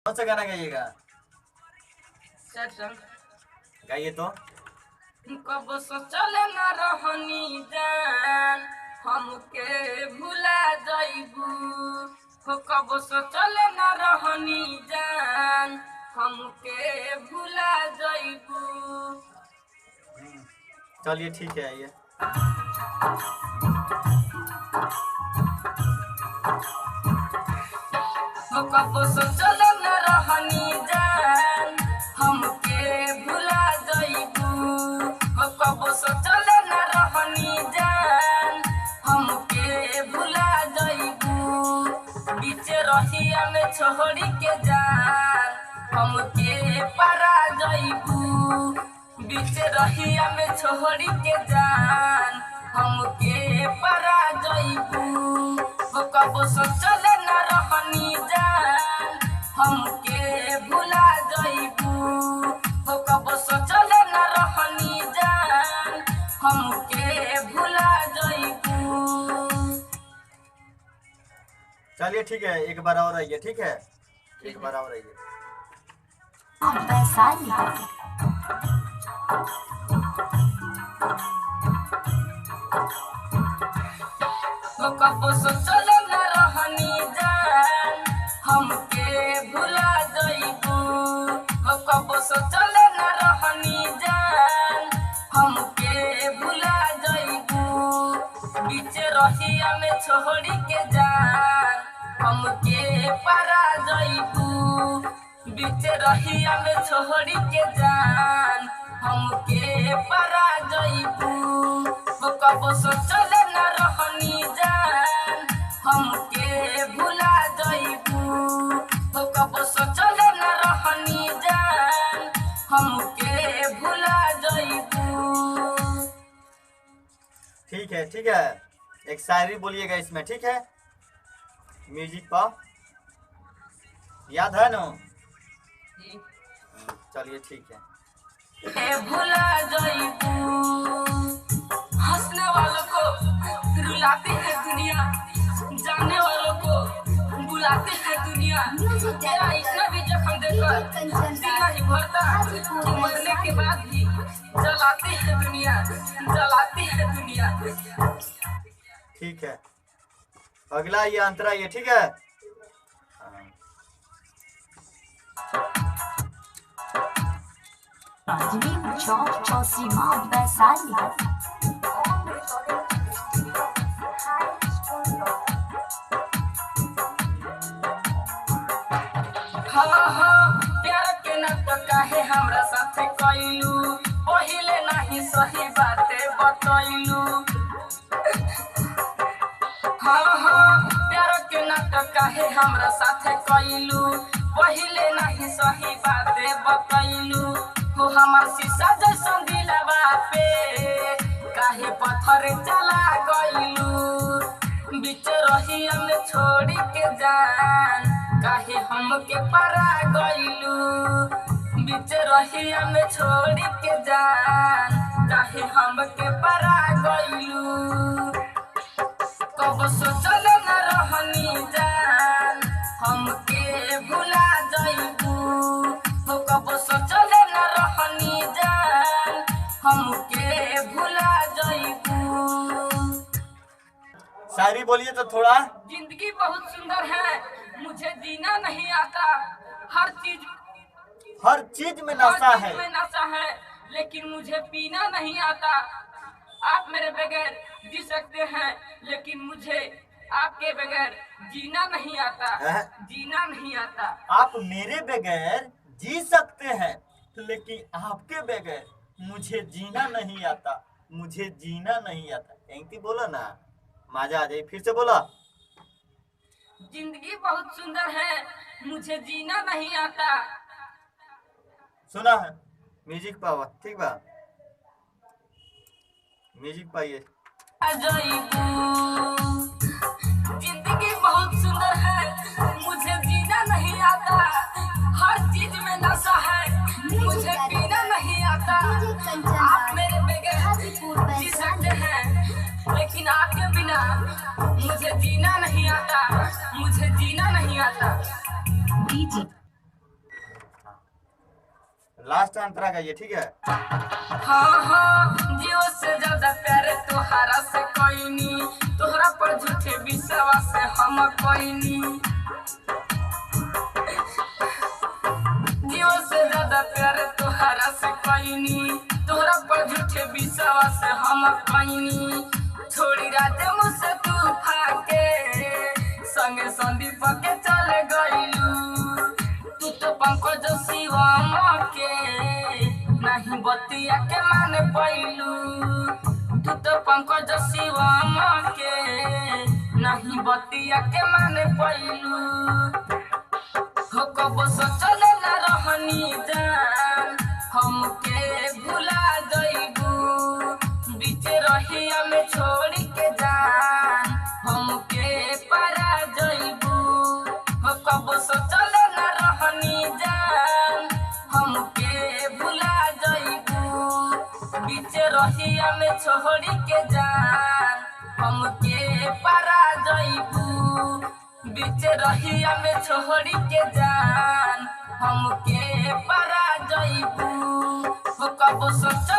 कौन सा गाना गाइएगा? सैड सॉन्ग गाइए तो। कब सोचले न रहनी जान हमके भुला जाइबू हो कब सोचले न रहनी जान हमके भुला जाइबू। चलिए ठीक है आइए। हो कब सोचले न रहनी जान हमके भुला जाइबू हो कब सोचले न रहनी जान हमके भुला जाइबू। बीच रहिया में छोड़ी के जान हमके परा जाइबू बीच रहिया में छोड़ी के जान हमके परा जाइबू। हो कब सोचले न रहनी जान हमके भुला जाइबू हो कब सोचले न रहनी जान हमके भुला जाइबू। चलिए ठीक है, एक बार और आइए। ठीक है, एक बार और आइए। हो कब सोचले न रहनी जान हमके भुला जाइबू हो कब सोचले न रहनी जान हमके भुला जाइबू। बीच रहिया में छोड़ी के जान हमके परा जाइबू बीच रहिया में छोड़ी के जान हमके परा जाइबू। हो कब सोचले न रहनी जान हमके भुला जाइबू हो कब सोचले न रहनी जान हमके भुला जाइबू। ठीक है ठीक है, एक शायरी बोलिएगा इसमें। ठीक है, म्यूजिक पर याद है ना? चलिए ठीक है। भुला जाइबू हंसने वालों को रुलाती है दुनिया जाने वालों को बुलाती है दुनिया। तेरा इतना भी जख्म देकर दिल नहीं भरता कि मरने के बाद भी जलाती है दुनिया जलाती है दुनिया। ठीक है, अगला ये अंतरा ये। ठीक है, Chosima Besali. प्यार के नाटक काहे हमरा साथे कइलू पहिले नहीं सही बातें बतइलू। प्यार के नाटक काहे हमरा साथे कइलू पहिले नहीं सही बातें बतइलू। हो हमार शीशा जैसन दिलवा पे काहे पत्थर चला गइलू बीच रहिया में छोड़ी के जान काहे हमके परा गइलू बीच रहिया में छोड़ी के जान काहे हमके परा गइलू। कब सोचले न रहनी जान हमके भुला जाइबू हो कब सोचले न रहनी जान हमके भुला जाइबू। शायरी बोलिए तो थोड़ा। जिंदगी बहुत सुंदर है मुझे जीना नहीं आता हर चीज में नशा है में नशा है लेकिन मुझे पीना नहीं आता। आप मेरे बगैर जी सकते हैं लेकिन मुझे आपके बगैर जीना नहीं आता जीना नहीं आता। आप मेरे बगैर जी सकते हैं लेकिन आपके बगैर मुझे जीना नहीं आता मुझे जीना नहीं आता। यहीं बोला ना, मजा आ जाए। फिर से बोला। जिंदगी बहुत सुंदर है मुझे जीना नहीं आता। सुना है? म्यूजिक पावा। ठीक बा, म्यूजिक पाइए। जिंदगी बहुत सुंदर है मुझे जीना नहीं आता हर चीज में नशा है मुझे पीना नहीं आता। आप मेरे बगैर जी सकते हैं लेकिन आपके बिना मुझे जीना नहीं आता मुझे जीना नहीं आता। लास्ट अंतरा गाइए, ठीक है। हाँ हाँ जियो से ज्यादा प्यारे तोहरा से कोईनी, तोहरा पर झूठे विश्वास से हम कोईनी। जियो से ज्यादा प्यारे तोहरा से कोईनी, तोहरा पर झूठे विश्वास से हम कोईनी। छोड़ी रात मुझसे तू फाके, संगे संदीप के चले गईलू। तू तो पंकज शिवम के नहीं बतिया के माने पैलू। तू तो पंकज शिवम के नहीं बतिया के माने पैलू। हो कब सोचले न रहनी जान हमके भुला जइबू। बीच रहिया में छोड़ के जान हमके परा जइबू। हो कब सोचले न रहनी जान हमके भुला जइबू। बीच रहिया में छोड़ के जान हमके परा जइबू। बीच रहिया में छोड़ के जान हमके परा जइबू। हो कब सोच